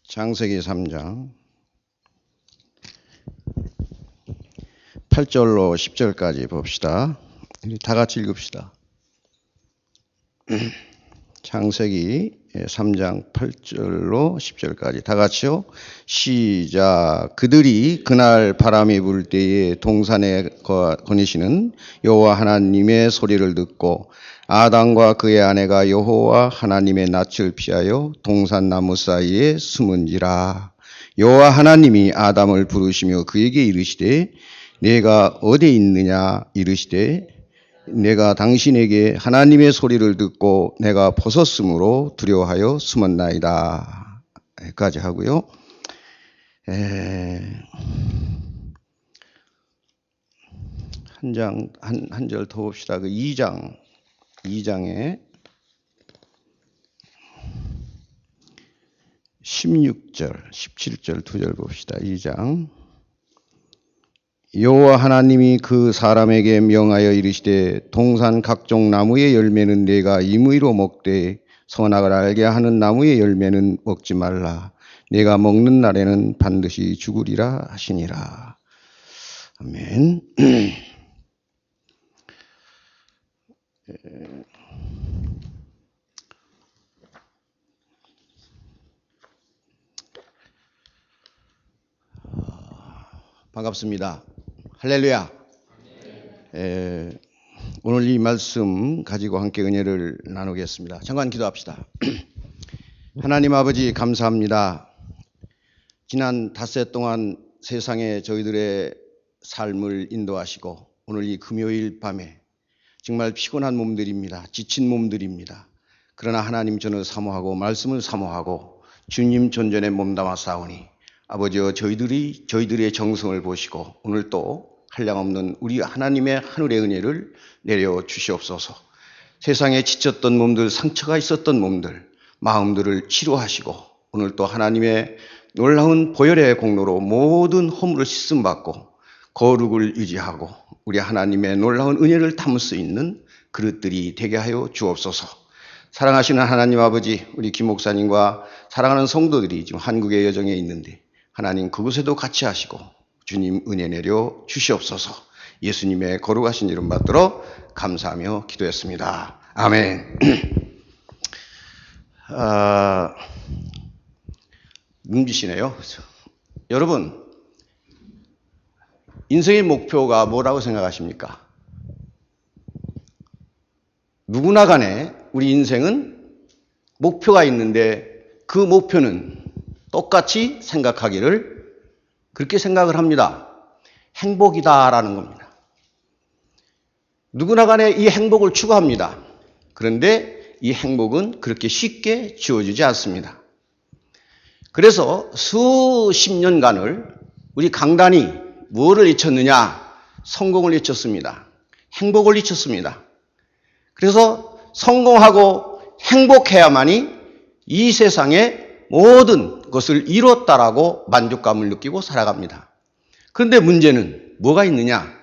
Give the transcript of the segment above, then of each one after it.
창세기 3장 8절로 10절까지 봅시다. 다 같이 읽읍시다. 창세기 3장 8절로 10절까지 다 같이요. 시작. 그들이 그날 바람이 불 때에 동산에 거니시는 여호와 하나님의 소리를 듣고 아담과 그의 아내가 여호와 하나님의 낯을 피하여 동산 나무 사이에 숨은지라. 여호와 하나님이 아담을 부르시며 그에게 이르시되 내가 어디 있느냐 이르시되 내가 당신에게 하나님의 소리를 듣고 내가 벗었으므로 두려워하여 숨었나이다. 여기까지 하고요. 한 절 더 봅시다. 그 2장에 16절, 17절 두 절 봅시다. 2장. 여호와 하나님이 그 사람에게 명하여 이르시되 동산 각종 나무의 열매는 내가 임의로 먹되 선악을 알게 하는 나무의 열매는 먹지 말라. 내가 먹는 날에는 반드시 죽으리라 하시니라. 아멘. 반갑습니다. 할렐루야. 오늘 이 말씀 가지고 함께 은혜를 나누겠습니다. 잠깐 기도합시다. 하나님 아버지 감사합니다. 지난 닷새 동안 세상에 저희들의 삶을 인도하시고 오늘 이 금요일 밤에 정말 피곤한 몸들입니다. 지친 몸들입니다. 그러나 하나님 저는 사모하고 말씀을 사모하고 주님 존전에 몸담아 싸우니 아버지여 저희들의 정성을 보시고 오늘 또 한량없는 우리 하나님의 하늘의 은혜를 내려 주시옵소서. 세상에 지쳤던 몸들, 상처가 있었던 몸들, 마음들을 치료하시고 오늘 또 하나님의 놀라운 보혈의 공로로 모든 허물을 씻음 받고 거룩을 유지하고 우리 하나님의 놀라운 은혜를 담을 수 있는 그릇들이 되게 하여 주옵소서. 사랑하시는 하나님 아버지, 우리 김 목사님과 사랑하는 성도들이 지금 한국의 여정에 있는데 하나님 그곳에도 같이 하시고 주님 은혜 내려 주시옵소서. 예수님의 거룩하신 이름 받들어 감사하며 기도했습니다. 아멘. 눈빛이네요. 여러분, 인생의 목표가 뭐라고 생각하십니까? 누구나 간에 우리 인생은 목표가 있는데 그 목표는 똑같이 생각하기를 그렇게 생각을 합니다. 행복이다라는 겁니다. 누구나 간에 이 행복을 추구합니다. 그런데 이 행복은 그렇게 쉽게 주어지지 않습니다. 그래서 수십 년간을 우리 강단이 무엇을 잊혔느냐? 성공을 잊혔습니다. 행복을 잊혔습니다. 그래서 성공하고 행복해야만이 이 세상의 모든 것을 이뤘다라고 만족감을 느끼고 살아갑니다. 그런데 문제는 뭐가 있느냐?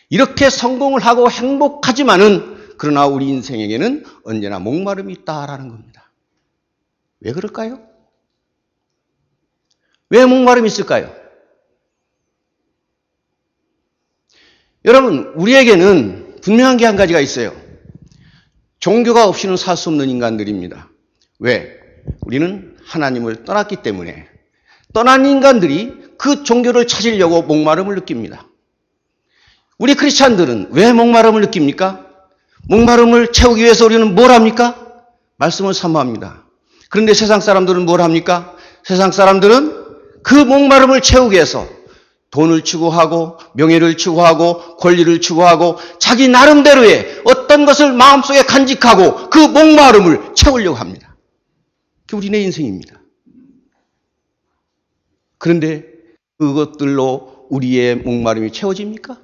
이렇게 성공을 하고 행복하지만은 그러나 우리 인생에게는 언제나 목마름이 있다라는 겁니다. 왜 그럴까요? 왜 목마름이 있을까요? 여러분, 우리에게는 분명한 게 한 가지가 있어요. 종교가 없이는 살 수 없는 인간들입니다. 왜? 우리는 하나님을 떠났기 때문에 떠난 인간들이 그 종교를 찾으려고 목마름을 느낍니다. 우리 크리스찬들은 왜 목마름을 느낍니까? 목마름을 채우기 위해서 우리는 뭘 합니까? 말씀을 사모합니다. 그런데 세상 사람들은 뭘 합니까? 세상 사람들은 그 목마름을 채우기 위해서 돈을 추구하고 명예를 추구하고 권리를 추구하고 자기 나름대로의 어떤 것을 마음속에 간직하고 그 목마름을 채우려고 합니다. 그게 우리네 인생입니다. 그런데 그것들로 우리의 목마름이 채워집니까?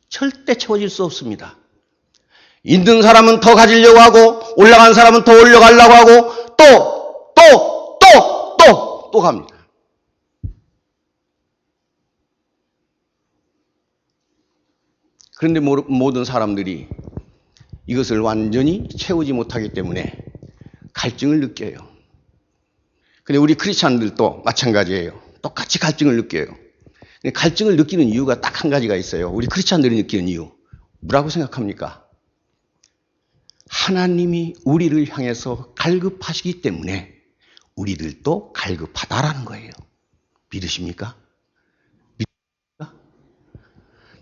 절대 채워질 수 없습니다. 있는 사람은 더 가지려고 하고 올라간 사람은 더 올라가려고 하고 또 갑니다. 그런데 모든 사람들이 이것을 완전히 채우지 못하기 때문에 갈증을 느껴요. 근데 우리 크리스찬들도 마찬가지예요. 똑같이 갈증을 느껴요. 갈증을 느끼는 이유가 딱 한 가지가 있어요. 우리 크리스찬들이 느끼는 이유. 뭐라고 생각합니까? 하나님이 우리를 향해서 갈급하시기 때문에 우리들도 갈급하다라는 거예요. 믿으십니까?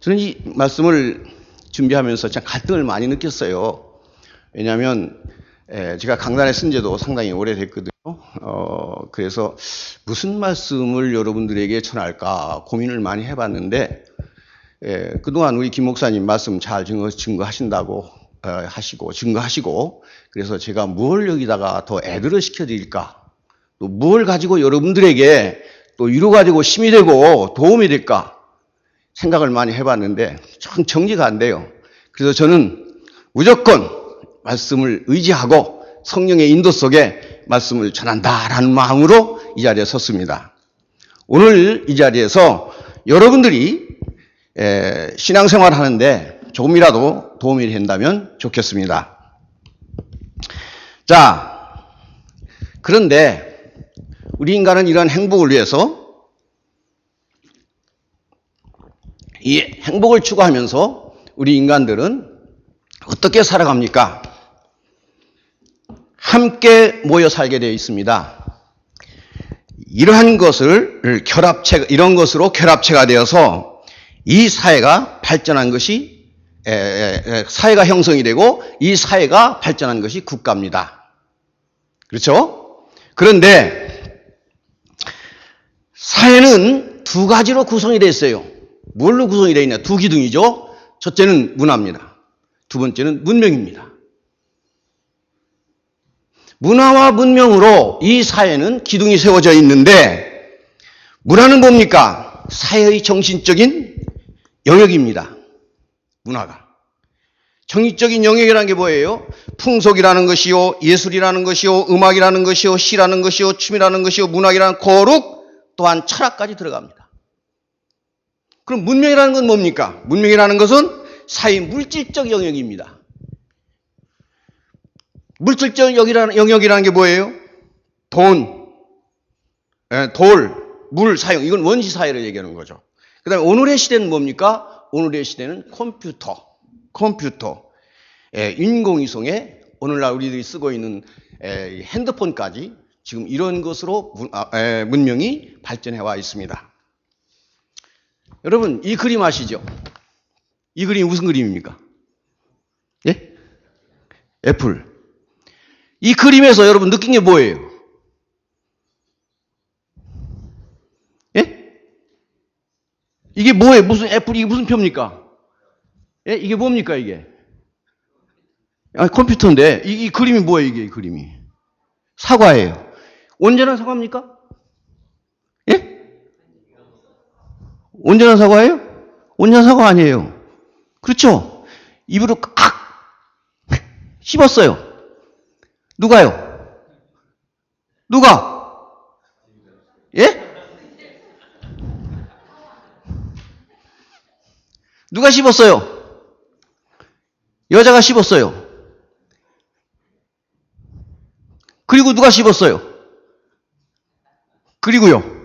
저는 이 말씀을 준비하면서 참 갈등을 많이 느꼈어요. 왜냐하면 제가 강단에 쓴 지도 상당히 오래됐거든요. 그래서 무슨 말씀을 여러분들에게 전할까 고민을 많이 해봤는데 그동안 우리 김 목사님 말씀 잘 증거하신다고 증거하시고 그래서 제가 뭘 여기다가 더 애들을 시켜드릴까 또 뭘 가지고 여러분들에게 또 위로가 되고 힘이 되고 도움이 될까 생각을 많이 해봤는데 참 정리가 안 돼요. 그래서 저는 무조건 말씀을 의지하고 성령의 인도 속에 말씀을 전한다라는 마음으로 이 자리에 섰습니다. 오늘 이 자리에서 여러분들이 신앙생활 하는데 조금이라도 도움이 된다면 좋겠습니다. 자, 그런데 우리 인간은 이러한 행복을 위해서 이 행복을 추구하면서 우리 인간들은 어떻게 살아갑니까? 함께 모여 살게 되어 있습니다. 이러한 것을 이런 것으로 결합체가 되어서 이 사회가 발전한 것이 사회가 형성이 되고 이 사회가 발전한 것이 국가입니다. 그렇죠? 그런데 사회는 두 가지로 구성이 되어 있어요. 뭘로 구성이 되어 있냐? 두 기둥이죠. 첫째는 문화입니다. 두 번째는 문명입니다. 문화와 문명으로 이 사회는 기둥이 세워져 있는데 문화는 뭡니까? 사회의 정신적인 영역입니다. 문화가. 정신적인 영역이라는 게 뭐예요? 풍속이라는 것이요, 예술이라는 것이요, 음악이라는 것이요, 시라는 것이요, 춤이라는 것이요, 문학이라는 거룩 또한 철학까지 들어갑니다. 그럼 문명이라는 건 뭡니까? 문명이라는 것은 사회 물질적 영역입니다. 물질적 영역이라는 게 뭐예요? 돈, 돌, 물 사용. 이건 원시 사회를 얘기하는 거죠. 그 다음에 오늘의 시대는 뭡니까? 오늘의 시대는 컴퓨터, 인공위성에 오늘날 우리들이 쓰고 있는 핸드폰까지 지금 이런 것으로 문명이 발전해 와 있습니다. 여러분, 이 그림 아시죠? 이 그림이 무슨 그림입니까? 예? 애플. 이 그림에서 여러분 느낀 게 뭐예요? 예? 이게 뭐예요? 무슨 애플, 이게 무슨 표입니까? 예? 이게 뭡니까, 이게? 컴퓨터인데, 이 그림이 뭐예요, 이게, 이 그림이? 사과예요. 온전한 사과입니까? 예? 온전한 사과예요? 온전한 사과 아니에요. 그렇죠? 입으로 칵 씹었어요. 누가요? 누가? 예? 누가 씹었어요? 여자가 씹었어요. 그리고 누가 씹었어요? 그리고요.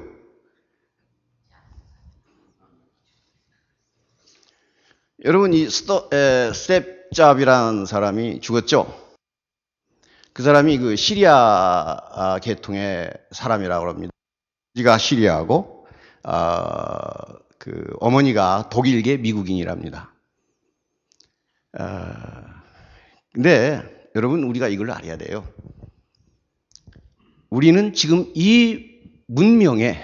여러분, 이 스텝 잡이라는 사람이 죽었죠? 그 사람이 그 시리아 계통의 사람이라고 합니다. 아버지가 시리아고, 그 어머니가 독일계 미국인이랍니다. 근데 여러분, 우리가 이걸 알아야 돼요. 우리는 지금 이 문명에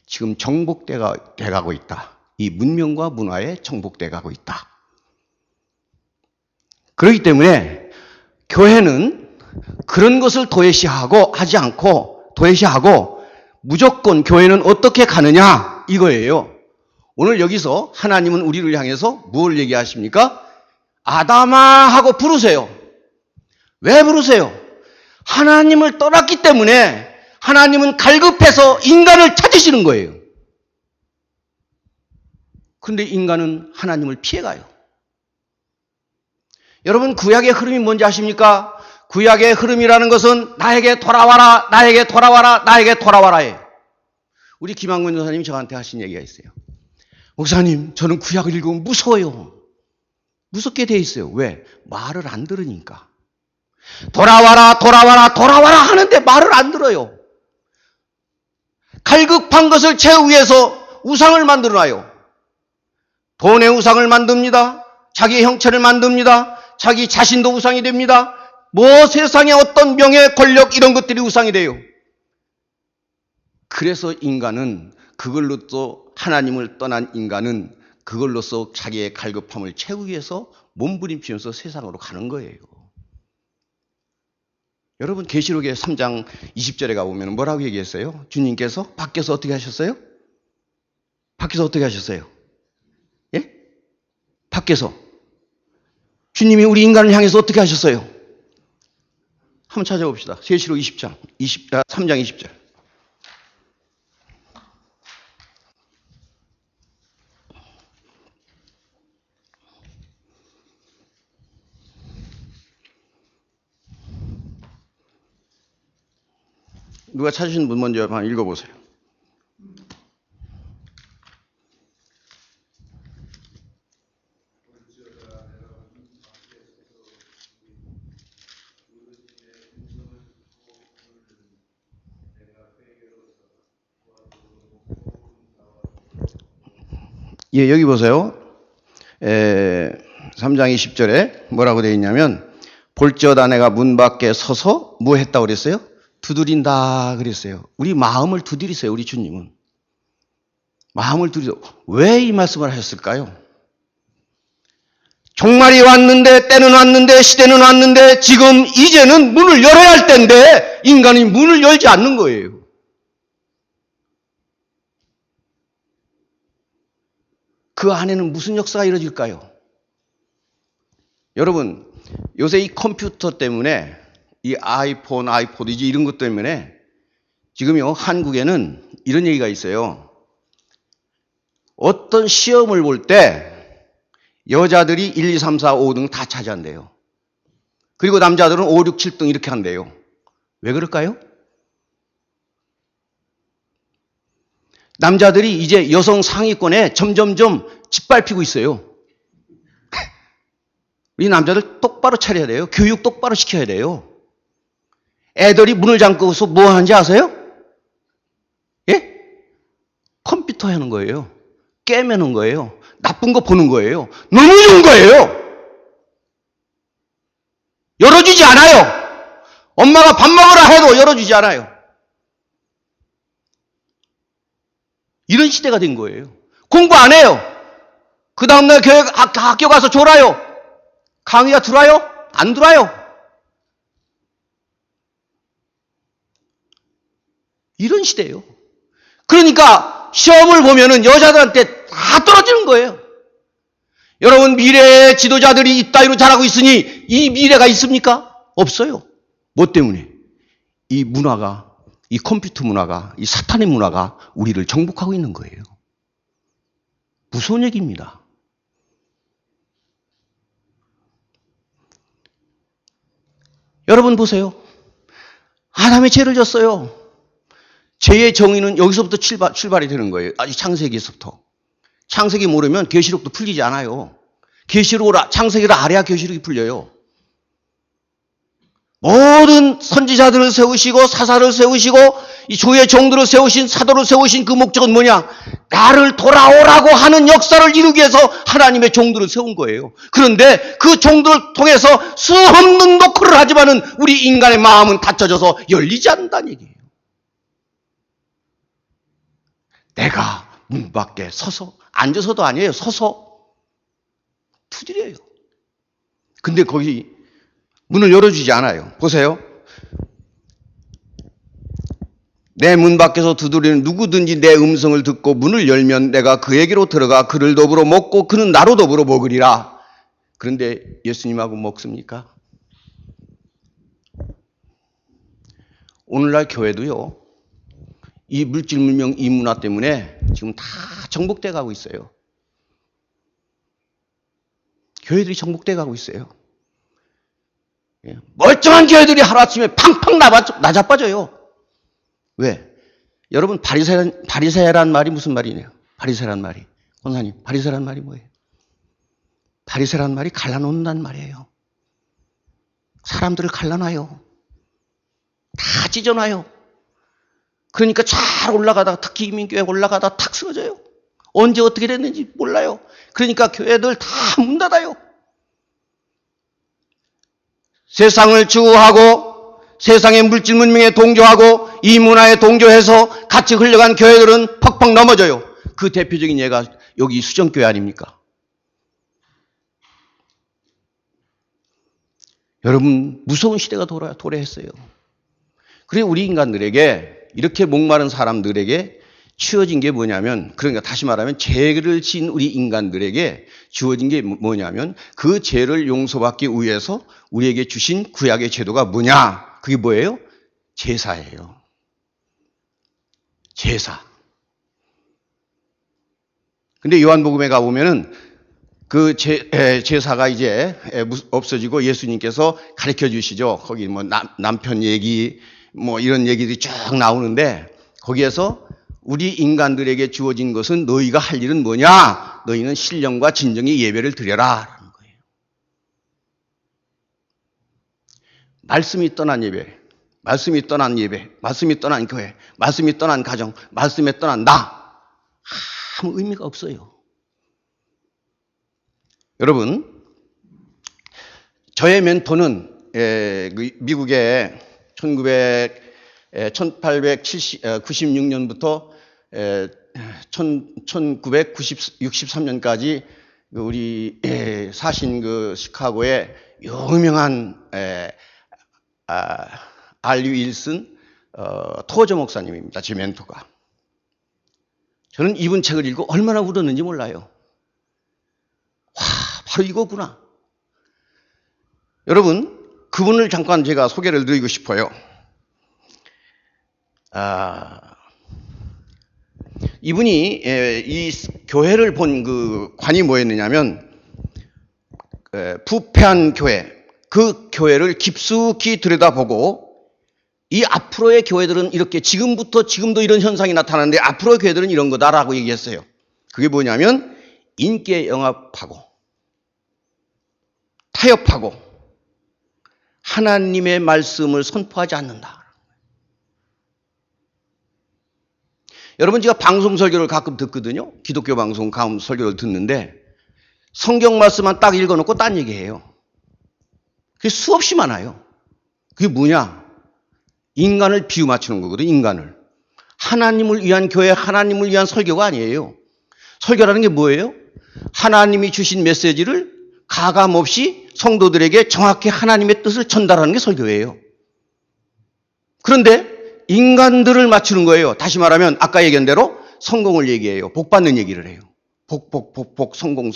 지금 정복돼 가고 있다. 이 문명과 문화에 정복돼 가고 있다. 그렇기 때문에 교회는 그런 것을 도외시하고 무조건 교회는 어떻게 가느냐 이거예요. 오늘 여기서 하나님은 우리를 향해서 뭘 얘기하십니까? 아담아 하고 부르세요. 왜 부르세요? 하나님을 떠났기 때문에 하나님은 갈급해서 인간을 찾으시는 거예요. 그런데 인간은 하나님을 피해가요. 여러분, 구약의 흐름이 뭔지 아십니까? 구약의 흐름이라는 것은 나에게 돌아와라, 나에게 돌아와라, 나에게 돌아와라예요. 우리 김학문 전사님이 저한테 하신 얘기가 있어요. 목사님, 저는 구약을 읽으면 무서워요. 무섭게 돼 있어요. 왜? 말을 안 들으니까. 돌아와라, 돌아와라, 돌아와라 하는데 말을 안 들어요. 갈급한 것을 채우기 위해서 우상을 만들어놔요. 돈의 우상을 만듭니다. 자기의 형체를 만듭니다. 자기 자신도 우상이 됩니다. 세상의 어떤 명예, 권력 이런 것들이 우상이 돼요. 그래서 인간은 그걸로써 하나님을 떠난 인간은 그걸로써 자기의 갈급함을 채우기 위해서 몸부림치면서 세상으로 가는 거예요. 여러분 계시록의 3장 20절에 가보면 뭐라고 얘기했어요? 주님께서 밖에서 어떻게 하셨어요? 밖에서 어떻게 하셨어요? 예? 밖에서 주님이 우리 인간을 향해서 어떻게 하셨어요? 한번 찾아봅시다. 계시록 3장 20절. 누가 찾으신 분 먼저 한번 읽어보세요. 예, 여기 보세요. 3장 20절에 뭐라고 되어 있냐면 볼지어다 내가 문 밖에 서서 뭐 했다고 그랬어요? 두드린다 그랬어요. 우리 마음을 두드리세요. 우리 주님은. 마음을 두드려. 왜 이 말씀을 하셨을까요? 종말이 왔는데, 때는 왔는데, 시대는 왔는데, 지금 이제는 문을 열어야 할 때인데 인간이 문을 열지 않는 거예요. 그 안에는 무슨 역사가 이루어질까요? 여러분, 요새 이 컴퓨터 때문에 이 아이폰, 아이포드 이런 것 때문에 지금요 한국에는 이런 얘기가 있어요. 어떤 시험을 볼 때 여자들이 1, 2, 3, 4, 5등 다 차지한대요. 그리고 남자들은 5, 6, 7등 이렇게 한대요. 왜 그럴까요? 남자들이 이제 여성 상위권에 점점점 짓밟히고 있어요. 우리 남자들 똑바로 차려야 돼요. 교육 똑바로 시켜야 돼요. 애들이 문을 잠그고서 뭐 하는지 아세요? 예? 컴퓨터 하는 거예요. 게임 하는 거예요. 나쁜 거 보는 거예요. 너무 좋은 거예요. 열어주지 않아요. 엄마가 밥 먹으라 해도 열어주지 않아요. 이런 시대가 된 거예요. 공부 안 해요. 그 다음날 학교 가서 졸아요. 강의가 들어요? 안 들어요? 이런 시대예요. 그러니까 시험을 보면은 여자들한테 다 떨어지는 거예요. 여러분 미래의 지도자들이 이따위로 자라고 있으니 이 미래가 있습니까? 없어요. 뭐 때문에? 이 문화가, 이 컴퓨터 문화가, 이 사탄의 문화가 우리를 정복하고 있는 거예요. 무서운 얘기입니다. 여러분 보세요. 아담이 죄를 졌어요. 죄의 정의는 여기서부터 출발이 되는 거예요. 아주 창세기에서부터. 창세기 모르면 계시록도 풀리지 않아요. 계시록을 창세기를 알아야 계시록이 풀려요. 모든 선지자들을 세우시고 사사를 세우시고 이 주의 종들을 세우신 사도를 세우신 그 목적은 뭐냐? 나를 돌아오라고 하는 역사를 이루기 위해서 하나님의 종들을 세운 거예요. 그런데 그 종들을 통해서 수없는 노크를 하지만은 우리 인간의 마음은 닫혀져서 열리지 않는다는 얘기예요. 내가 문 밖에 서서, 앉아서도 아니에요. 서서 두드려요. 근데 거기 문을 열어주지 않아요. 보세요. 내 문 밖에서 두드리는 누구든지 내 음성을 듣고 문을 열면 내가 그에게로 들어가 그를 더불어 먹고 그는 나로 더불어 먹으리라. 그런데 예수님하고 먹습니까? 오늘날 교회도요. 이 물질 문명 이 문화 때문에 지금 다 정복돼 가고 있어요. 교회들이 정복돼 가고 있어요. 멀쩡한 교회들이 하루아침에 팡팡 나자빠져요. 왜? 여러분, 바리새란 말이 무슨 말이네요? 바리새란 말이. 권사님, 바리새란 말이 뭐예요? 바리새란 말이 갈라놓는다는 말이에요. 사람들을 갈라놔요. 다 찢어놔요. 그러니까 잘 올라가다가, 특히 이민교회 올라가다가 탁 쓰러져요. 언제 어떻게 됐는지 몰라요. 그러니까 교회들 다 문 닫아요. 세상을 추구하고 세상의 물질 문명에 동조하고 이 문화에 동조해서 같이 흘러간 교회들은 퍽퍽 넘어져요. 그 대표적인 예가 여기 수정교회 아닙니까? 여러분, 무서운 시대가 도래했어요. 그리고 우리 인간들에게, 이렇게 목마른 사람들에게 주어진 게 뭐냐면, 그러니까 다시 말하면 죄를 지은 우리 인간들에게 주어진 게 뭐냐면, 그 죄를 용서받기 위해서 우리에게 주신 구약의 제도가 뭐냐? 그게 뭐예요? 제사예요. 제사. 근데 요한복음에 가보면은 그 제사가 이제 없어지고 예수님께서 가르쳐 주시죠. 거기 뭐 남편 얘기, 뭐 이런 얘기들이 쭉 나오는데, 거기에서 우리 인간들에게 주어진 것은 너희가 할 일은 뭐냐? 너희는 신령과 진정의 예배를 드려라. 라는 거예요. 말씀이 떠난 예배, 말씀이 떠난 예배, 말씀이 떠난 교회, 말씀이 떠난 가정, 말씀에 떠난 나. 아무 의미가 없어요. 여러분, 저의 멘토는 미국의 1896년부터 1963년까지 우리 사신 그 시카고의 유명한 R.U. 윌슨 토저 목사님입니다. 제 멘토가. 저는 이분 책을 읽고 얼마나 울었는지 몰라요. 와, 바로 이거구나. 여러분, 그분을 잠깐 제가 소개를 드리고 싶어요. 이분이 이 교회를 본 그 관이 뭐였느냐면, 부패한 교회, 그 교회를 깊숙이 들여다보고, 이 앞으로의 교회들은 이렇게 지금도 이런 현상이 나타나는데 앞으로의 교회들은 이런 거다라고 얘기했어요. 그게 뭐냐면 인기에 영합하고 타협하고 하나님의 말씀을 선포하지 않는다. 여러분, 제가 방송 설교를 가끔 듣거든요. 기독교 방송 가끔 설교를 듣는데 성경 말씀만 딱 읽어놓고 딴 얘기해요. 그게 수없이 많아요. 그게 뭐냐? 인간을 비유 맞추는 거거든요. 인간을. 하나님을 위한 교회, 하나님을 위한 설교가 아니에요. 설교라는 게 뭐예요? 하나님이 주신 메시지를 가감 없이 성도들에게 정확히 하나님의 뜻을 전달하는 게 설교예요. 그런데 인간들을 맞추는 거예요. 다시 말하면 아까 얘기한 대로 성공을 얘기해요. 복 받는 얘기를 해요. 복, 성공.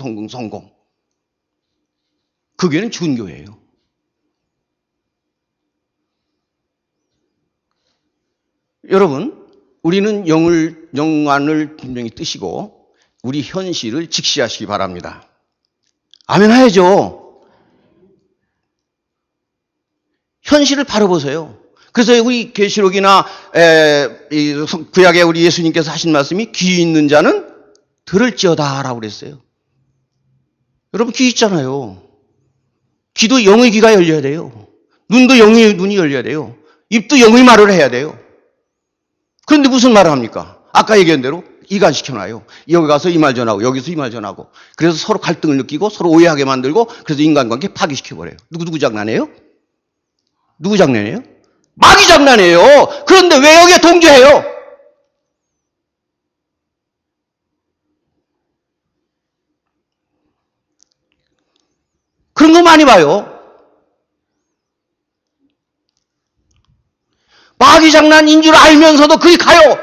그 교회는 죽은 교회예요. 여러분, 우리는 영안을 분명히 뜨시고 우리 현실을 직시하시기 바랍니다. 아멘 하야죠. 현실을 바로 보세요. 그래서 우리 계시록이나 구약에 우리 예수님께서 하신 말씀이 귀 있는 자는 들을지어다라고 그랬어요. 여러분, 귀 있잖아요. 귀도 영의 귀가 열려야 돼요. 눈도 영의 눈이 열려야 돼요. 입도 영의 말을 해야 돼요. 그런데 무슨 말을 합니까? 아까 얘기한 대로 이간시켜놔요. 여기 가서 이 말 전하고 여기서 이 말 전하고, 그래서 서로 갈등을 느끼고 서로 오해하게 만들고, 그래서 인간관계 파괴시켜버려요. 누구 장난해요? 누구 장난해요? 마귀 장난이에요. 그런데 왜 여기에 동조해요? 그런 거 많이 봐요. 마귀 장난인 줄 알면서도 그리 가요.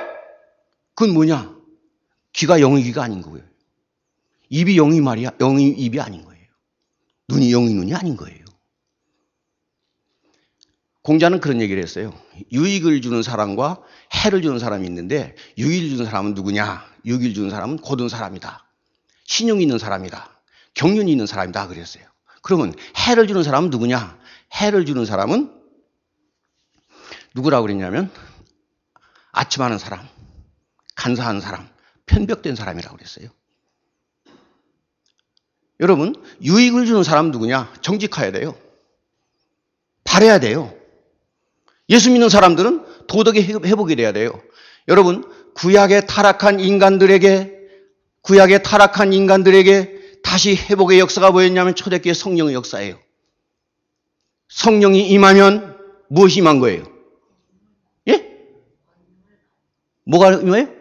그건 뭐냐? 귀가 영의 귀가 아닌 거예요. 입이 영의 말이야. 영의 입이 아닌 거예요. 눈이 영의 눈이 아닌 거예요. 공자는 그런 얘기를 했어요. 유익을 주는 사람과 해를 주는 사람이 있는데, 유익을 주는 사람은 누구냐? 유익을 주는 사람은 고든 사람이다. 신용이 있는 사람이다. 경륜이 있는 사람이다. 그랬어요. 그러면 해를 주는 사람은 누구냐? 해를 주는 사람은 누구라고 그랬냐면 아첨하는 사람, 간사하는 사람, 편벽된 사람이라고 그랬어요. 여러분, 유익을 주는 사람은 누구냐? 정직해야 돼요. 바래야 돼요. 예수 믿는 사람들은 도덕의 회복이 돼야 돼요. 여러분, 구약의 타락한 인간들에게 다시 회복의 역사가 뭐였냐면 초대교회 성령의 역사예요. 성령이 임하면 무엇이 임한 거예요? 예? 뭐가 임해요?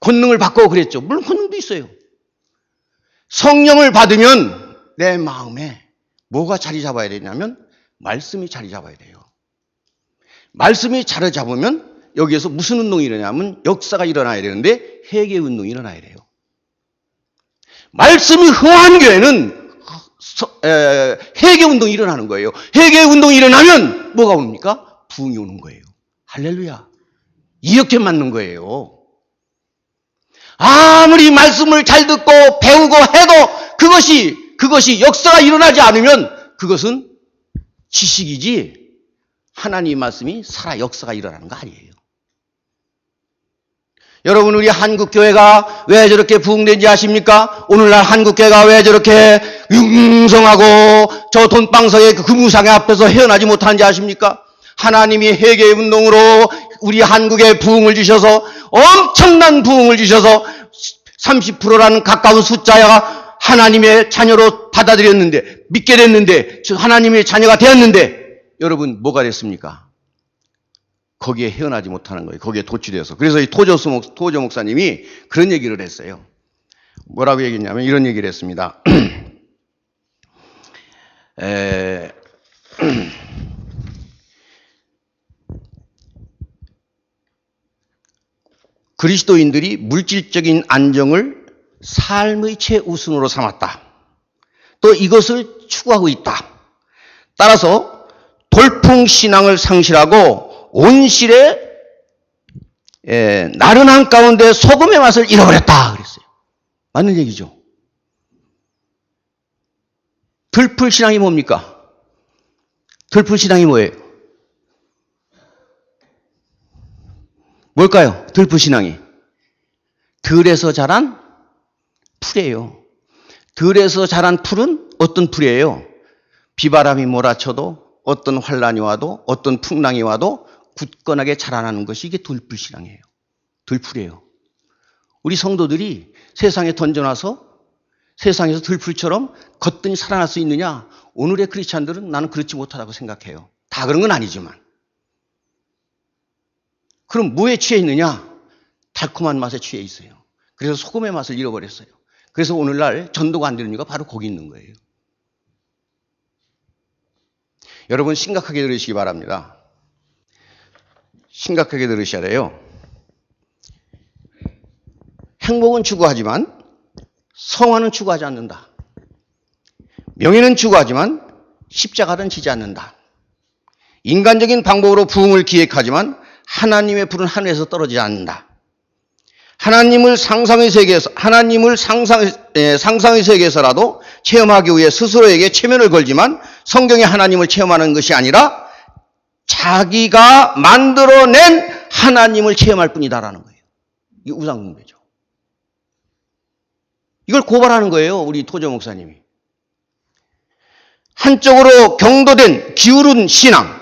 권능을 받고 그랬죠. 물론 권능도 있어요. 성령을 받으면 내 마음에 뭐가 자리 잡아야 되냐면 말씀이 자리 잡아야 돼요. 말씀이 자리 잡으면 여기에서 무슨 운동이 일어나냐면 역사가 일어나야 되는데 회개 운동이 일어나야 돼요. 말씀이 흥한 교회는 회개 운동이 일어나는 거예요. 회개 운동이 일어나면 뭐가 옵니까? 부흥이 오는 거예요. 할렐루야. 이렇게 맞는 거예요. 아무리 말씀을 잘 듣고 배우고 해도 그것이 역사가 일어나지 않으면 그것은 지식이지 하나님의 말씀이 살아 역사가 일어나는 거 아니에요. 여러분, 우리 한국교회가 왜 저렇게 부흥된지 아십니까? 오늘날 한국교회가 왜 저렇게 융성하고 저 돈방석의 그 무상의 앞에서 헤어나지 못하는지 아십니까? 하나님이 회개의 운동으로 우리 한국에 부흥을 주셔서 엄청난 부흥을 주셔서 30%라는 가까운 숫자가 하나님의 자녀로 받아들였는데, 믿게 됐는데, 하나님의 자녀가 되었는데, 여러분 뭐가 됐습니까? 거기에 헤어나지 못하는 거예요. 거기에 도취돼서. 그래서 이 토저 목사님이 그런 얘기를 했어요. 뭐라고 얘기했냐면 이런 얘기를 했습니다. 그리스도인들이 물질적인 안정을 삶의 최우선으로 삼았다. 또 이것을 추구하고 있다. 따라서 돌풍신앙을 상실하고 온실의 나른한 가운데 소금의 맛을 잃어버렸다 그랬어요. 맞는 얘기죠. 들풀신앙이 뭡니까? 들풀신앙이 뭐예요? 뭘까요? 들풀신앙이. 들에서 자란 풀이에요. 들에서 자란 풀은 어떤 풀이에요? 비바람이 몰아쳐도 어떤 환란이 와도 어떤 풍랑이 와도 굳건하게 자라나는 것이 이게 들풀신앙이에요. 들풀이에요. 우리 성도들이 세상에 던져놔서 세상에서 들풀처럼 거뜬히 살아날 수 있느냐? 오늘의 크리스찬들은 나는 그렇지 못하다고 생각해요. 다 그런 건 아니지만. 그럼 뭐에 취해 있느냐? 달콤한 맛에 취해 있어요. 그래서 소금의 맛을 잃어버렸어요. 그래서 오늘날 전도가 안 되는 이유가 바로 거기 있는 거예요. 여러분 심각하게 들으시기 바랍니다. 심각하게 들으셔야 돼요. 행복은 추구하지만 성화는 추구하지 않는다. 명예는 추구하지만 십자가는 지지 않는다. 인간적인 방법으로 부흥을 기획하지만 하나님의 불은 하늘에서 떨어지지 않는다. 하나님을 상상의 세계에서라도 체험하기 위해 스스로에게 체면을 걸지만 성경의 하나님을 체험하는 것이 아니라 자기가 만들어낸 하나님을 체험할 뿐이다라는 거예요. 이게 우상숭배죠. 이걸 고발하는 거예요. 우리 토저 목사님이. 한쪽으로 경도된 기울은 신앙.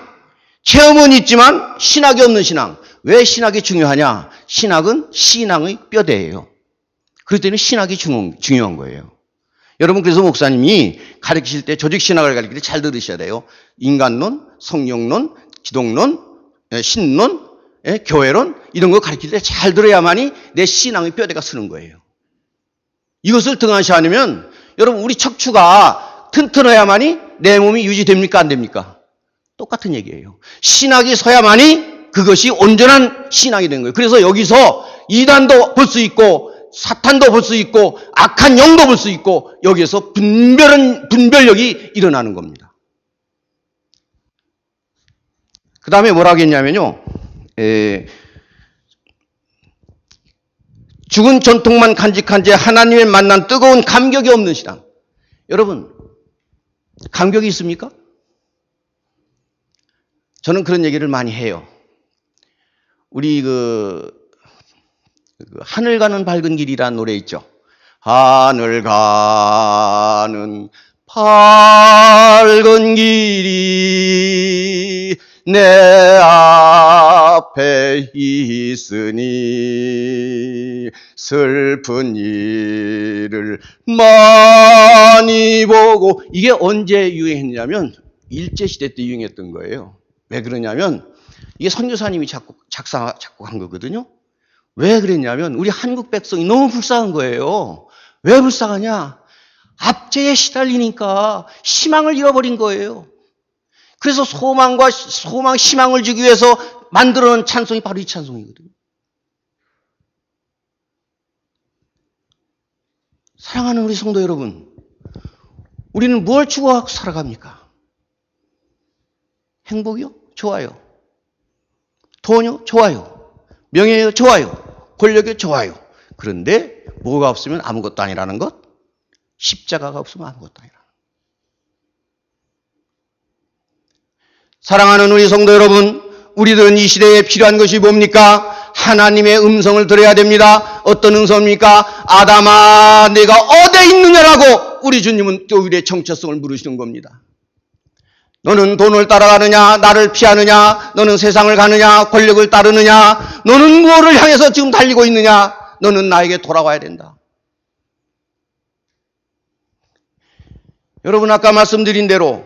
체험은 있지만 신학이 없는 신앙. 왜 신학이 중요하냐? 신학은 신앙의 뼈대예요. 그럴 때는 신학이 중요한 거예요. 여러분 그래서 목사님이 가르치실 때 조직신학을 가르칠 때 잘 들으셔야 돼요. 인간론, 성령론, 기독론, 신론, 교회론 이런 거 가르칠 때 잘 들어야만이 내 신앙의 뼈대가 서는 거예요. 이것을 등한시 않으면 여러분 우리 척추가 튼튼해야만이 내 몸이 유지됩니까? 안 됩니까? 똑같은 얘기예요. 신학이 서야만이 그것이 온전한 신앙이 된 거예요. 그래서 여기서 이단도 볼 수 있고 사탄도 볼 수 있고 악한 영도 볼 수 있고 여기에서 분별력이 일어나는 겁니다. 그 다음에 뭐라고 했냐면요. 죽은 전통만 간직한 채 하나님을 만난 뜨거운 감격이 없는 신앙. 여러분, 감격이 있습니까? 저는 그런 얘기를 많이 해요. 우리 하늘 가는 밝은 길이라는 노래 있죠. 하늘 가는 밝은 길이 내 앞에 있으니 슬픈 일을 많이 보고, 이게 언제 유행했냐면 일제시대 때 유행했던 거예요. 왜 그러냐면 이게 선교사님이 작곡한 거거든요. 왜 그랬냐면 우리 한국 백성이 너무 불쌍한 거예요. 왜 불쌍하냐? 압제에 시달리니까 희망을 잃어버린 거예요. 그래서 희망을 주기 위해서 만들어 놓은 찬송이 바로 이 찬송이거든요. 사랑하는 우리 성도 여러분, 우리는 뭘 추구하고 살아갑니까? 행복이요? 좋아요. 돈이요? 좋아요. 명예요? 좋아요. 권력이요? 좋아요. 그런데 뭐가 없으면 아무것도 아니라는 것? 십자가가 없으면 아무것도 아니라는 것. 사랑하는 우리 성도 여러분, 우리들은 이 시대에 필요한 것이 뭡니까? 하나님의 음성을 들어야 됩니다. 어떤 음성입니까? 아담아, 내가 어디 있느냐라고 우리 주님은 우리의 정체성을 물으시는 겁니다. 너는 돈을 따라가느냐, 나를 피하느냐, 너는 세상을 가느냐, 권력을 따르느냐, 너는 무엇을 향해서 지금 달리고 있느냐, 너는 나에게 돌아와야 된다. 여러분, 아까 말씀드린 대로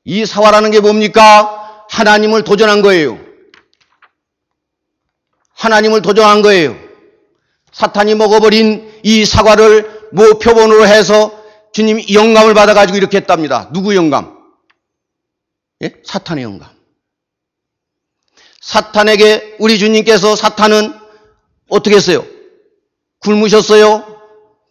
이 사화라는 게 뭡니까? 하나님을 도전한 거예요. 하나님을 도전한 거예요. 사탄이 먹어버린 이 사과를 표본으로 해서 주님이 영감을 받아가지고 이렇게 했답니다. 누구 영감? 예? 사탄의 영감. 사탄에게 우리 주님께서, 사탄은 어떻게 했어요? 굶으셨어요?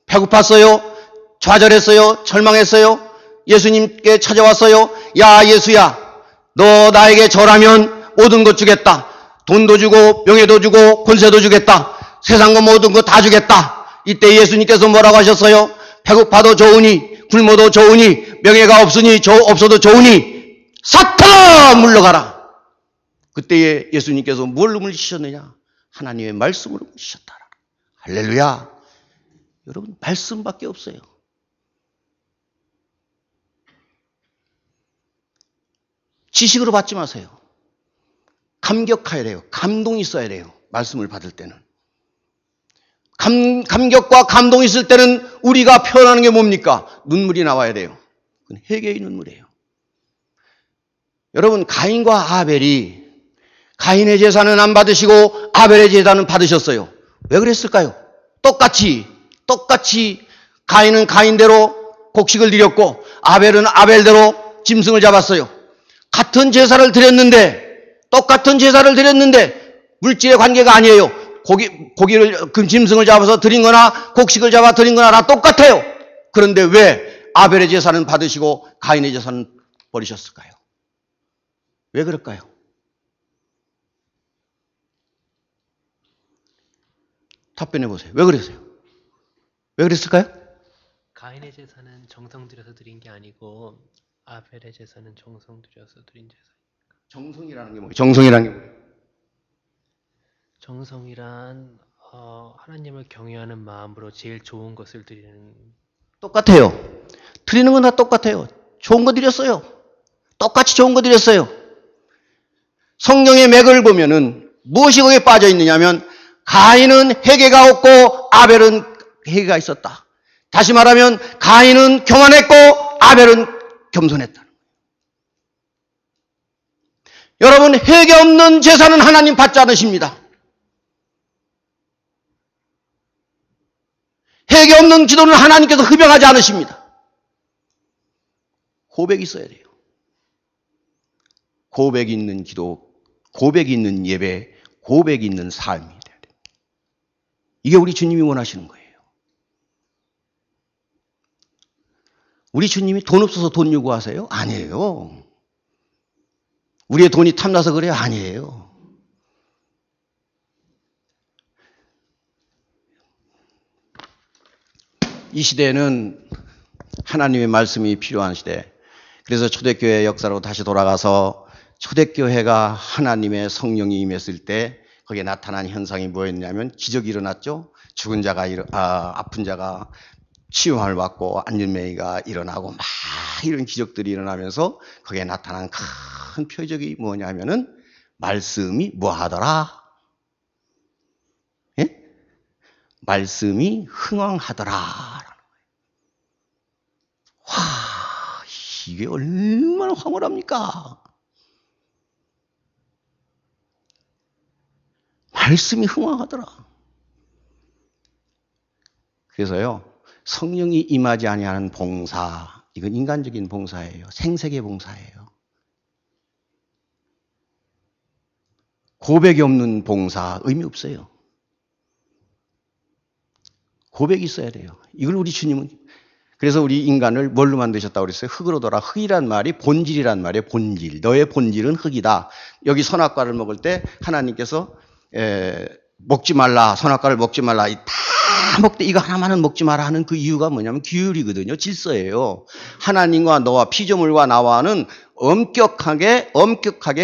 배고팠어요? 좌절했어요? 절망했어요? 예수님께 찾아왔어요. 야, 예수야, 너 나에게 절하면 모든 것 주겠다. 돈도 주고 명예도 주고 권세도 주겠다. 세상과 모든 것 다 주겠다. 이때 예수님께서 뭐라고 하셨어요? 배고파도 좋으니, 굶어도 좋으니, 명예가 없어도 좋으니 사탄아 물러가라. 그때에 예수님께서 뭘 물리셨느냐? 하나님의 말씀으로 물리셨다. 할렐루야. 여러분, 말씀밖에 없어요. 지식으로 받지 마세요. 감격해야 돼요. 감동이 있어야 돼요. 말씀을 받을 때는. 감격과 감동이 있을 때는 우리가 표현하는 게 뭡니까? 눈물이 나와야 돼요. 그건 회개의 눈물이에요. 여러분, 가인과 아벨이, 가인의 제사는 안 받으시고 아벨의 제사는 받으셨어요. 왜 그랬을까요? 똑같이 가인은 가인대로 곡식을 드렸고 아벨은 아벨대로 짐승을 잡았어요. 같은 제사를 드렸는데, 똑같은 제사를 드렸는데 물질의 관계가 아니에요. 고기를, 짐승을 잡아서 드린 거나 곡식을 잡아 드린 거나 다 똑같아요. 그런데 왜 아벨의 제사는 받으시고 가인의 제사는 버리셨을까요? 왜 그럴까요? 답변해 보세요. 왜 그랬어요? 왜 그랬을까요? 가인의 제사는 정성 들여서 드린 게 아니고 아벨의 제사는 정성 들여서 드린 제사. 정성이라는 게 뭐예요? 정성이라는 게 뭐예요? 정성이란 하나님을 경외하는 마음으로 제일 좋은 것을 드리는. 똑같아요. 드리는 건 다 똑같아요. 좋은 거 드렸어요. 똑같이 좋은 거 드렸어요. 성경의 맥을 보면은 무엇이 거기에 빠져 있느냐면 가인은 회개가 없고 아벨은 회개가 있었다. 다시 말하면 가인은 교만했고 아벨은 겸손했다. 여러분, 회개 없는 제사는 하나님 받지 않으십니다. 회개 없는 기도는 하나님께서 흡영하지 않으십니다. 고백이 있어야 돼요. 고백이 있는 기도, 고백이 있는 예배, 고백이 있는 삶이 돼야 돼요. 이게 우리 주님이 원하시는 거예요. 우리 주님이 돈 없어서 돈 요구하세요? 아니에요. 우리의 돈이 탐나서 그래요? 아니에요. 이 시대에는 하나님의 말씀이 필요한 시대. 그래서 초대교회 역사로 다시 돌아가서 초대교회가 하나님의 성령이 임했을 때 거기에 나타난 현상이 뭐였냐면 기적이 일어났죠. 죽은 자가 아픈 자가 치유함을 받고 안전매이가 일어나고 막 이런 기적들이 일어나면서 거기에 나타난 큰 표적이 뭐냐면은 말씀이 뭐하더라? 예? 말씀이 흥왕하더라. 와, 이게 얼마나 황홀합니까? 말씀이 흥왕하더라. 그래서요, 성령이 임하지 아니하는 봉사, 이건 인간적인 봉사예요. 생색의 봉사예요. 고백이 없는 봉사 의미 없어요. 고백이 있어야 돼요. 이걸 우리 주님은, 그래서 우리 인간을 뭘로 만드셨다고 그랬어요? 흙으로 돌아. 흙이란 말이 본질이란 말이에요. 본질. 너의 본질은 흙이다. 여기 선악과를 먹을 때 하나님께서 먹지 말라, 선악과를 먹지 말라, 다 먹되 이거 하나만은 먹지 마라 하는 그 이유가 뭐냐면 규율이거든요. 질서예요. 하나님과 너와 피조물과 나와는 엄격하게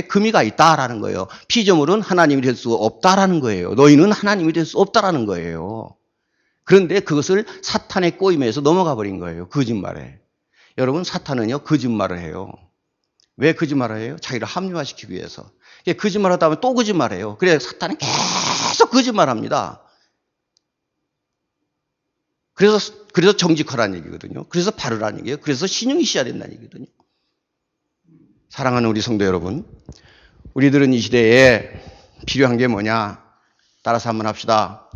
금이가 있다라는 거예요. 피조물은 하나님이 될 수 없다라는 거예요. 너희는 하나님이 될 수 없다라는 거예요. 그런데 그것을 사탄의 꼬임에서 넘어가 버린 거예요. 거짓말에. 여러분, 사탄은요 거짓말을 해요. 왜 거짓말을 해요? 자기를 합리화시키기 위해서. 거짓말하다 보면 또 거짓말해요. 그래 사탄은 계속 거짓말합니다. 그래서 정직하라는 얘기거든요. 그래서 바르라는 얘기예요. 그래서 신용이 있어야 된다는 얘기거든요. 사랑하는 우리 성도 여러분, 우리들은 이 시대에 필요한 게 뭐냐? 따라서 한번 합시다.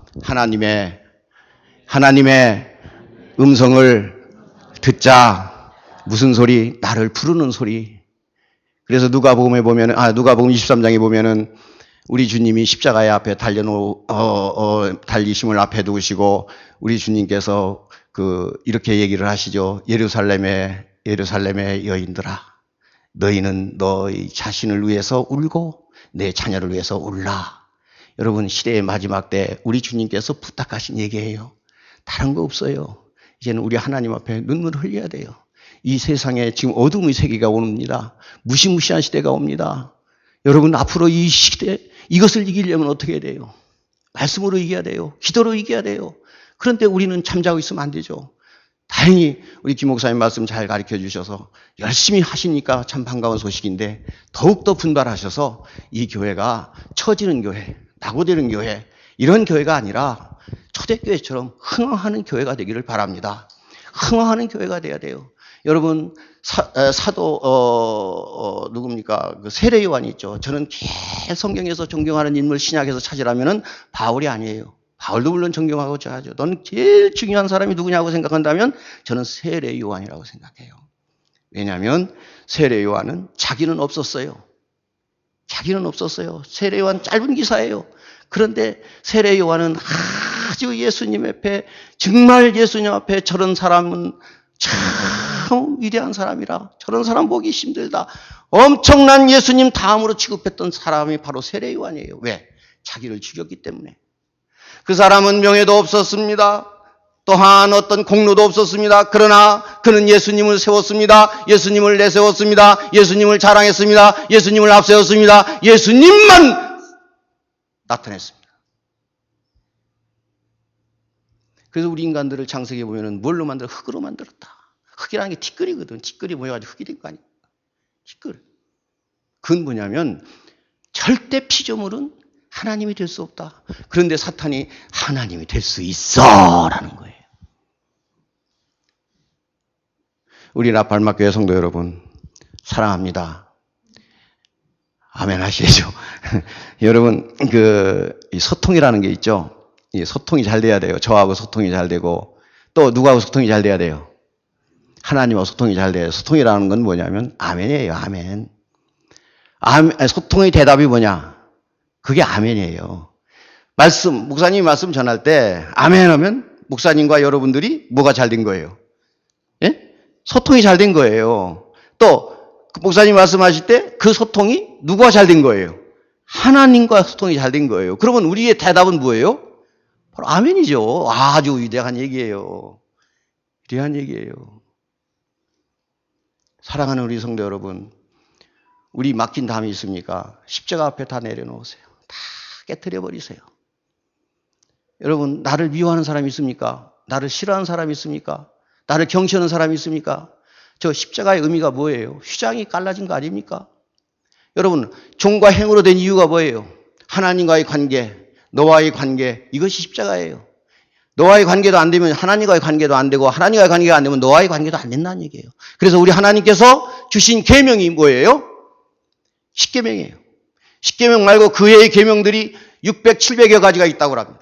하나님의 음성을 듣자. 무슨 소리? 나를 부르는 소리. 그래서 누가복음에 보면은, 누가복음 23장에 보면은 우리 주님이 십자가의 앞에 달리심을 앞에 두시고 우리 주님께서 이렇게 얘기를 하시죠. 예루살렘의 여인들아, 너희는 너희 자신을 위해서 울고 내 자녀를 위해서 울라. 여러분, 시대의 마지막 때 우리 주님께서 부탁하신 얘기예요. 다른 거 없어요. 이제는 우리 하나님 앞에 눈물을 흘려야 돼요. 이 세상에 지금 어둠의 세계가 옵니다. 무시무시한 시대가 옵니다. 여러분, 앞으로 이 시대, 이것을 이기려면 어떻게 해야 돼요? 말씀으로 이겨야 돼요. 기도로 이겨야 돼요. 그런데 우리는 잠자고 있으면 안 되죠. 다행히 우리 김 목사님 말씀 잘 가르쳐 주셔서 열심히 하시니까 참 반가운 소식인데 더욱더 분발하셔서 이 교회가 처지는 교회, 낙오되는 교회, 이런 교회가 아니라 초대교회처럼 흥황하는 교회가 되기를 바랍니다. 흥황하는 교회가 돼야 돼요. 여러분, 사도 누굽니까? 그 세례 요한이 있죠. 저는 제일 성경에서 존경하는 인물 신약에서 찾으라면은 바울이 아니에요. 바울도 물론 존경하고자 하죠. 너는 제일 중요한 사람이 누구냐고 생각한다면 저는 세례 요한이라고 생각해요. 왜냐하면 세례 요한은 자기는 없었어요. 세례 요한 짧은 기사예요. 그런데 세례 요한은 아주 예수님 앞에, 정말 예수님 앞에 저런 사람은 참 위대한 사람이라, 저런 사람 보기 힘들다, 엄청난 예수님 다음으로 취급했던 사람이 바로 세례 요한이에요. 왜? 자기를 죽였기 때문에. 그 사람은 명예도 없었습니다. 또한 어떤 공로도 없었습니다. 그러나 그는 예수님을 세웠습니다. 예수님을 내세웠습니다. 예수님을 자랑했습니다. 예수님을 앞세웠습니다. 예수님만 나타냈습니다. 그래서 우리 인간들을 창세기에 보면은 뭘로 만들어? 흙으로 만들었다. 흙이라는 게 티끌이거든. 티끌이 모여가지고 흙이 된 거 아니야. 티끌. 그건 뭐냐면 절대 피조물은 하나님이 될 수 없다. 그런데 사탄이 하나님이 될 수 있어 라는 거예요. 우리 라팔마교회 성도 여러분, 사랑합니다. 아멘 하시죠. 여러분, 이 소통이라는 게 있죠. 이 소통이 잘 돼야 돼요. 저하고 소통이 잘 되고, 또 누구하고 소통이 잘 돼야 돼요? 하나님하고 소통이 잘 돼요. 소통이라는 건 뭐냐면 아멘이에요. 아멘. 소통의 대답이 뭐냐? 그게 아멘이에요. 목사님이 말씀 전할 때 아멘 하면 목사님과 여러분들이 뭐가 잘 된 거예요? 예? 소통이 잘 된 거예요. 또 목사님 말씀하실 때 그 소통이 누구와 잘 된 거예요? 하나님과 소통이 잘 된 거예요. 그러면 우리의 대답은 뭐예요? 바로 아멘이죠. 아주 위대한 얘기예요. 위대한 얘기예요. 사랑하는 우리 성도 여러분, 우리 맡긴 담이 있습니까? 십자가 앞에 다 내려놓으세요. 다 깨트려 버리세요. 여러분, 나를 미워하는 사람이 있습니까? 나를 싫어하는 사람이 있습니까? 나를 경시하는 사람이 있습니까? 저 십자가의 의미가 뭐예요? 휘장이 갈라진 거 아닙니까? 여러분, 종과 행으로 된 이유가 뭐예요? 하나님과의 관계, 너와의 관계, 이것이 십자가예요. 너와의 관계도 안 되면 하나님과의 관계도 안 되고, 하나님과의 관계가 안 되면 너와의 관계도 안 된다는 얘기예요. 그래서 우리 하나님께서 주신 계명이 뭐예요? 십계명이에요. 십계명 말고 그 외의 계명들이 600, 700여 가지가 있다고 합니다.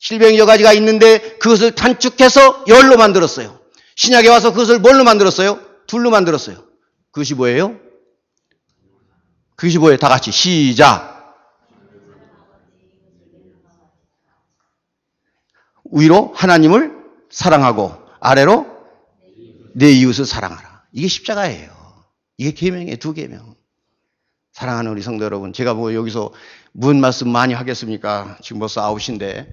700여 가지가 있는데 그것을 단축해서 10로 만들었어요. 신약에 와서 그것을 뭘로 만들었어요? 2로 만들었어요. 그것이 뭐예요? 그것이 뭐예요? 다 같이 시작. 위로 하나님을 사랑하고 아래로 내 이웃을 사랑하라. 이게 십자가예요. 이게 계명이에요. 2계명. 사랑하는 우리 성도 여러분, 제가 뭐 여기서 무슨 말씀 많이 하겠습니까? 지금 벌써 9시인데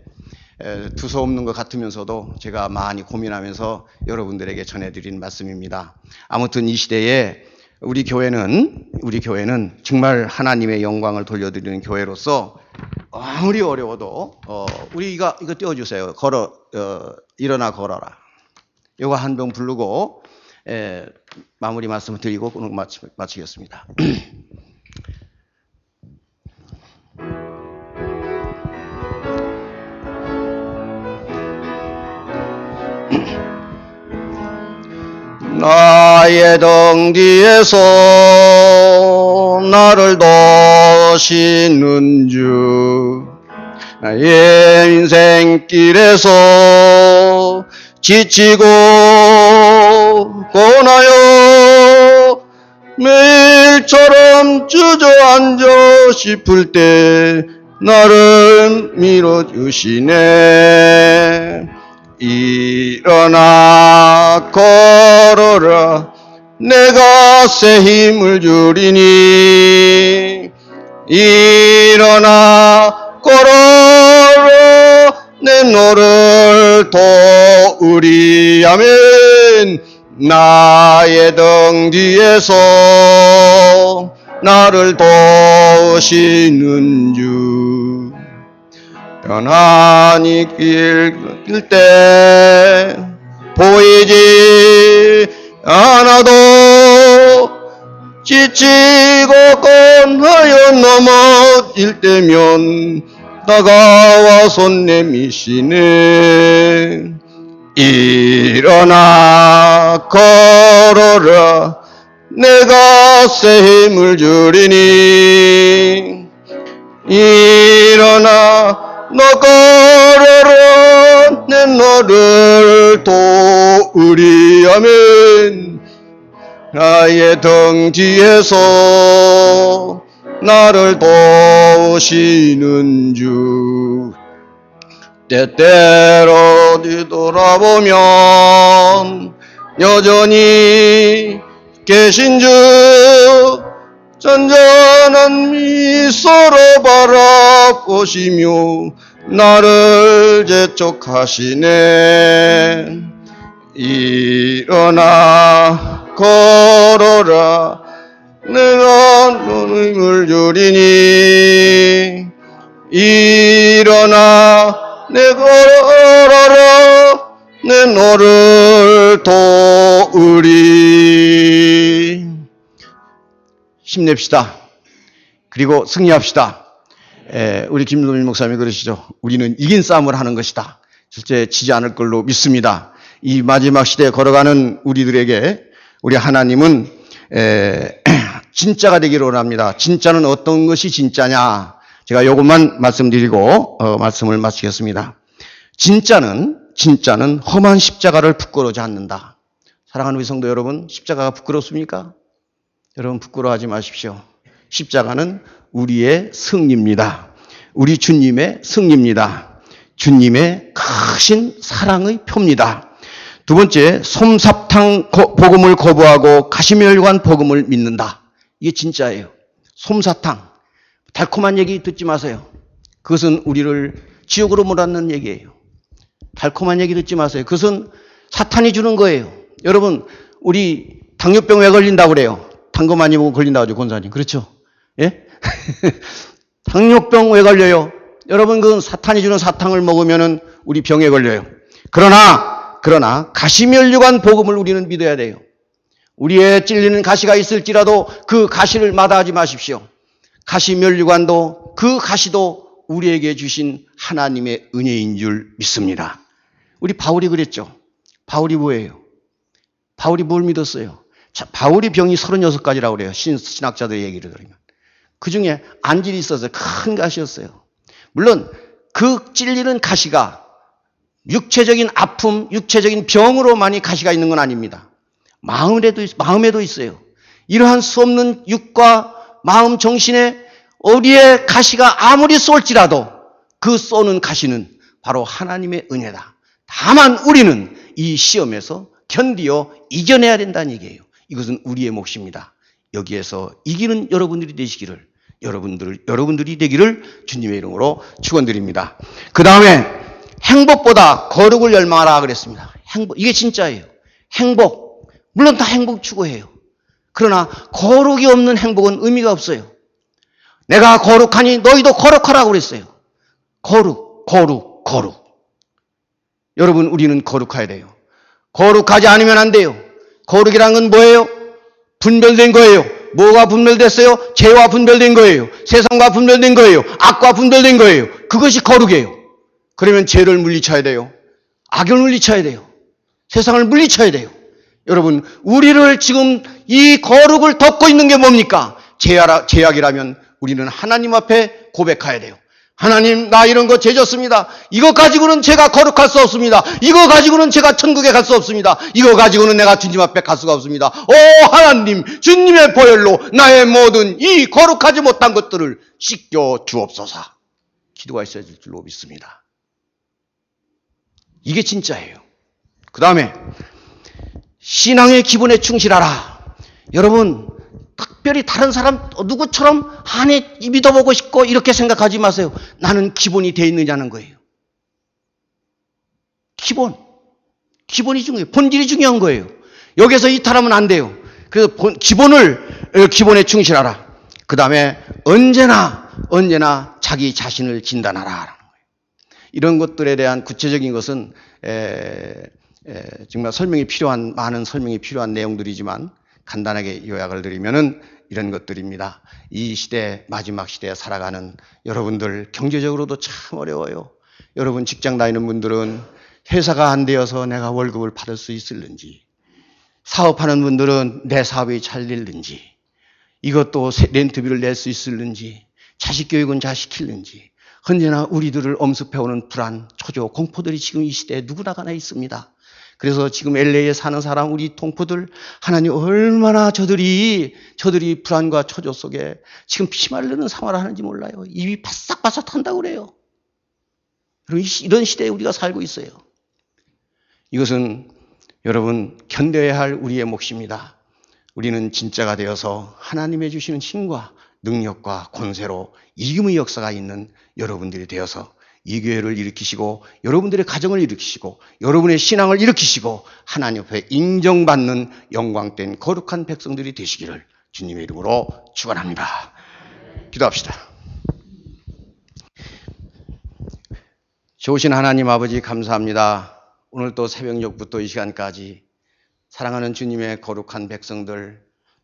두서없는 것 같으면서도 제가 많이 고민하면서 여러분들에게 전해드린 말씀입니다. 아무튼 이 시대에 우리 교회는 정말 하나님의 영광을 돌려드리는 교회로서 아무리 어려워도 우리 이거 띄워주세요. 일어나 걸어라. 이거 한 병 부르고 마무리 말씀을 드리고 마치겠습니다. 나의 등 뒤에서 나를 도시는 주, 나의 인생길에서 지치고 고나요 매일처럼 주저앉아 싶을 때 나를 밀어주시네. 일어나 걸어라 내가 새 힘을 주리니. 일어나 걸어라 내 너를 도우리. 아멘. 나의 등 뒤에서 나를 도우시는 주, 편안히 길 때 보이지 않아도 지치고 건하여 넘어질 때면 다가와 손 내미시네. 일어나 걸어라 내가 새 힘을 주리니. 일어나 너 걸어라 내 너를 도우리. 아멘. 나의 등 뒤에서 나를 도우시는 주, 때때로 뒤돌아보면 여전히 계신 주, 잔잔한 미소로 바라보시며 나를 재촉하시네. 일어나 걸어라 내가 너의 힘을 주리니. 일어나 내 걸어라 내 너를 도우리. 힘냅시다. 그리고 승리합시다. 우리 김동일 목사님이 그러시죠. 우리는 이긴 싸움을 하는 것이다. 실제 지지 않을 걸로 믿습니다. 이 마지막 시대에 걸어가는 우리들에게 우리 하나님은 진짜가 되기를 원합니다. 진짜는 어떤 것이 진짜냐? 제가 이것만 말씀드리고 말씀을 마치겠습니다. 진짜는 험한 십자가를 부끄러워하지 않는다. 사랑하는 우리 성도 여러분, 십자가가 부끄럽습니까? 여러분 부끄러워하지 마십시오. 십자가는 우리의 승리입니다. 우리 주님의 승리입니다. 주님의 크신 사랑의 표입니다. 두 번째, 솜사탕 복음을 거부하고 가시멸관 복음을 믿는다. 이게 진짜예요. 솜사탕, 달콤한 얘기 듣지 마세요. 그것은 우리를 지옥으로 몰아넣는 얘기예요. 달콤한 얘기 듣지 마세요. 그것은 사탄이 주는 거예요. 여러분, 우리 당뇨병 왜 걸린다고 그래요? 단 거 많이 먹으면 걸린다고 하죠, 권사님. 그렇죠? 예? 당뇨병 왜 걸려요? 여러분, 그 사탄이 주는 사탕을 먹으면은 우리 병에 걸려요. 그러나 가시면류관 복음을 우리는 믿어야 돼요. 우리의 찔리는 가시가 있을지라도 그 가시를 마다하지 마십시오. 가시면류관도 그 가시도 우리에게 주신 하나님의 은혜인 줄 믿습니다. 우리 바울이 그랬죠. 바울이 뭐예요? 바울이 뭘 믿었어요? 바울이 병이 36가지라고 그래요. 신학자들의 얘기를 들으면. 그 중에 안질이 있었어요. 큰 가시였어요. 물론 그 찔리는 가시가 육체적인 아픔, 육체적인 병으로만이 가시가 있는 건 아닙니다. 마음에도 있어요. 이러한 수 없는 육과 마음, 정신에 어디에 가시가 아무리 쏠지라도 그 쏘는 가시는 바로 하나님의 은혜다. 다만 우리는 이 시험에서 견디어 이겨내야 된다는 얘기예요. 이것은 우리의 몫입니다. 여기에서 이기는 여러분들이 되시기를, 여러분들이 되기를 주님의 이름으로 축원드립니다. 그 다음에 행복보다 거룩을 열망하라 그랬습니다. 행복, 이게 진짜예요. 행복, 물론 다 행복 추구해요. 그러나 거룩이 없는 행복은 의미가 없어요. 내가 거룩하니 너희도 거룩하라고 그랬어요. 거룩. 여러분, 우리는 거룩해야 돼요. 거룩하지 않으면 안 돼요. 거룩이란 건 뭐예요? 분별된 거예요. 뭐가 분별됐어요? 죄와 분별된 거예요. 세상과 분별된 거예요. 악과 분별된 거예요. 그것이 거룩이에요. 그러면 죄를 물리쳐야 돼요. 악을 물리쳐야 돼요. 세상을 물리쳐야 돼요. 여러분, 우리를 지금 이 거룩을 덮고 있는 게 뭡니까? 죄악이라면 우리는 하나님 앞에 고백해야 돼요. 하나님, 나 이런 거 죄졌습니다. 이거 가지고는 제가 거룩할 수 없습니다. 이거 가지고는 제가 천국에 갈 수 없습니다. 이거 가지고는 내가 주님 앞에 갈 수가 없습니다. 오 하나님, 주님의 보혈로 나의 모든 이 거룩하지 못한 것들을 씻겨 주옵소서. 기도가 있어야 될 줄로 믿습니다. 이게 진짜예요. 그 다음에 신앙의 기본에 충실하라. 여러분, 특별히 다른 사람 누구처럼 안에 믿어보고 싶고 이렇게 생각하지 마세요. 나는 기본이 돼 있느냐는 거예요. 기본이 중요해요. 본질이 중요한 거예요. 여기서 이탈하면 안 돼요. 그래서 기본에 충실하라. 그 다음에 언제나 자기 자신을 진단하라. 이런 것들에 대한 구체적인 것은 정말 많은 설명이 필요한 내용들이지만 간단하게 요약을 드리면은 이런 것들입니다. 이 시대, 마지막 시대에 살아가는 여러분들, 경제적으로도 참 어려워요. 여러분 직장 다니는 분들은 회사가 안 되어서 내가 월급을 받을 수 있을는지, 사업하는 분들은 내 사업이 잘 될는지, 이것도 렌트비를 낼 수 있을는지, 자식 교육은 잘 시킬는지, 언제나 우리들을 엄습해오는 불안, 초조, 공포들이 지금 이 시대에 누구나 가나 있습니다. 그래서 지금 LA에 사는 사람, 우리 동포들, 하나님 얼마나 저들이 불안과 초조 속에 지금 피말르는 생활을 하는지 몰라요. 입이 바싹바싹 탄다고 그래요. 이런 시대에 우리가 살고 있어요. 이것은 여러분 견뎌야 할 우리의 몫입니다. 우리는 진짜가 되어서 하나님의 주시는 힘과 능력과 권세로 이김의 역사가 있는 여러분들이 되어서 이 교회를 일으키시고 여러분들의 가정을 일으키시고 여러분의 신앙을 일으키시고 하나님 앞에 인정받는 영광된 거룩한 백성들이 되시기를 주님의 이름으로 축원합니다. 기도합시다. 좋으신 하나님 아버지 감사합니다. 오늘 또 새벽녘부터 이 시간까지 사랑하는 주님의 거룩한 백성들,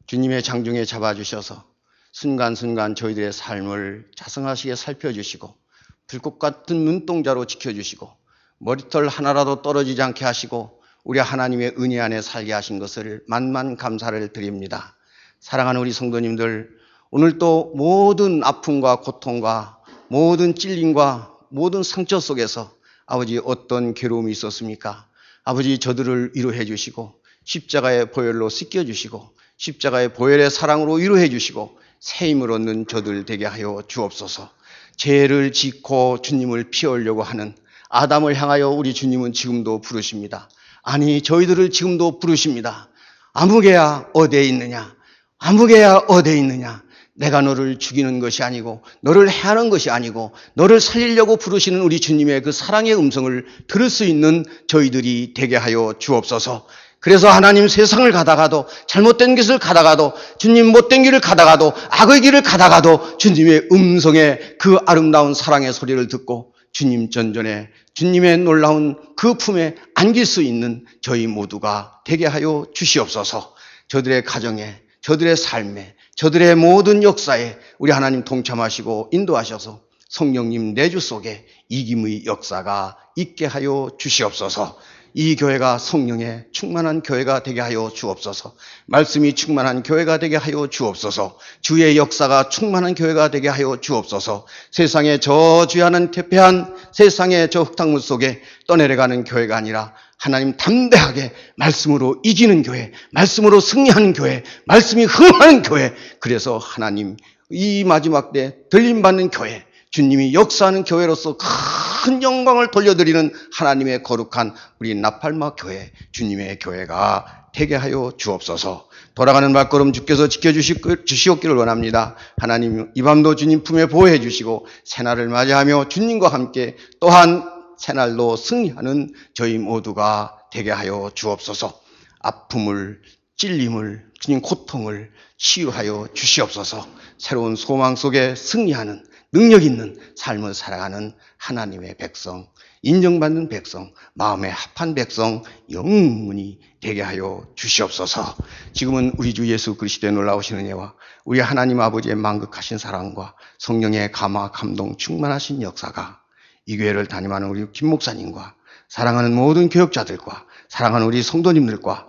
주님의 장중에 잡아주셔서 순간순간 저희들의 삶을 자성하시게 살펴주시고 불꽃 같은 눈동자로 지켜주시고 머리털 하나라도 떨어지지 않게 하시고 우리 하나님의 은혜 안에 살게 하신 것을 만만 감사를 드립니다. 사랑하는 우리 성도님들, 오늘 또 모든 아픔과 고통과 모든 찔림과 모든 상처 속에서 아버지 어떤 괴로움이 있었습니까? 아버지 저들을 위로해 주시고 십자가의 보혈로 씻겨 주시고 십자가의 보혈의 사랑으로 위로해 주시고 새 힘을 얻는 저들 되게 하여 주옵소서. 죄를 짓고 주님을 피하려고 하는 아담을 향하여 우리 주님은 지금도 부르십니다. 아니 저희들을 지금도 부르십니다. 아무개야 어디에 있느냐? 아무개야 어디에 있느냐? 내가 너를 죽이는 것이 아니고 너를 해하는 것이 아니고 너를 살리려고 부르시는 우리 주님의 그 사랑의 음성을 들을 수 있는 저희들이 되게 하여 주옵소서. 그래서 하나님 세상을 가다가도 잘못된 것을 가다가도 주님 못된 길을 가다가도 악의 길을 가다가도 주님의 음성에 그 아름다운 사랑의 소리를 듣고 주님 전전에 주님의 놀라운 그 품에 안길 수 있는 저희 모두가 되게 하여 주시옵소서. 저들의 가정에, 저들의 삶에, 저들의 모든 역사에 우리 하나님 동참하시고 인도하셔서 성령님 내주 속에 이김의 역사가 있게 하여 주시옵소서. 이 교회가 성령에 충만한 교회가 되게 하여 주옵소서. 말씀이 충만한 교회가 되게 하여 주옵소서. 주의 역사가 충만한 교회가 되게 하여 주옵소서. 세상에 저주하는 퇴폐한 세상의 저 흙탕물 속에 떠내려가는 교회가 아니라 하나님 담대하게 말씀으로 이기는 교회, 말씀으로 승리하는 교회, 말씀이 흥하는 교회. 그래서 하나님 이 마지막 때 들림받는 교회, 주님이 역사하는 교회로서 큰 영광을 돌려드리는 하나님의 거룩한 우리 나팔마 교회, 주님의 교회가 되게 하여 주옵소서. 돌아가는 발걸음 주께서 지켜주시옵기를 원합니다. 하나님 이 밤도 주님 품에 보호해 주시고 새날을 맞이하며 주님과 함께 또한 새날로 승리하는 저희 모두가 되게 하여 주옵소서. 아픔을, 찔림을, 주님 고통을 치유하여 주시옵소서. 새로운 소망 속에 승리하는 능력 있는 삶을 살아가는 하나님의 백성, 인정받는 백성, 마음에 합한 백성 영원히 되게 하여 주시옵소서. 지금은 우리 주 예수 그리스도의 놀라우신 은혜와 우리 하나님 아버지의 만극하신 사랑과 성령의 감화 감동 충만하신 역사가 이 교회를 담임하는 우리 김 목사님과 사랑하는 모든 교역자들과 사랑하는 우리 성도님들과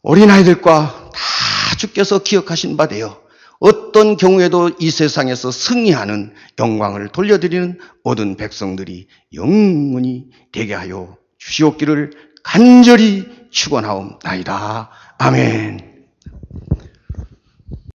어린아이들과 다 주께서 기억하신 바 되어 어떤 경우에도 이 세상에서 승리하는 영광을 돌려드리는 모든 백성들이 영원히 되게 하여 주시옵기를 간절히 축원하옵나이다. 아멘.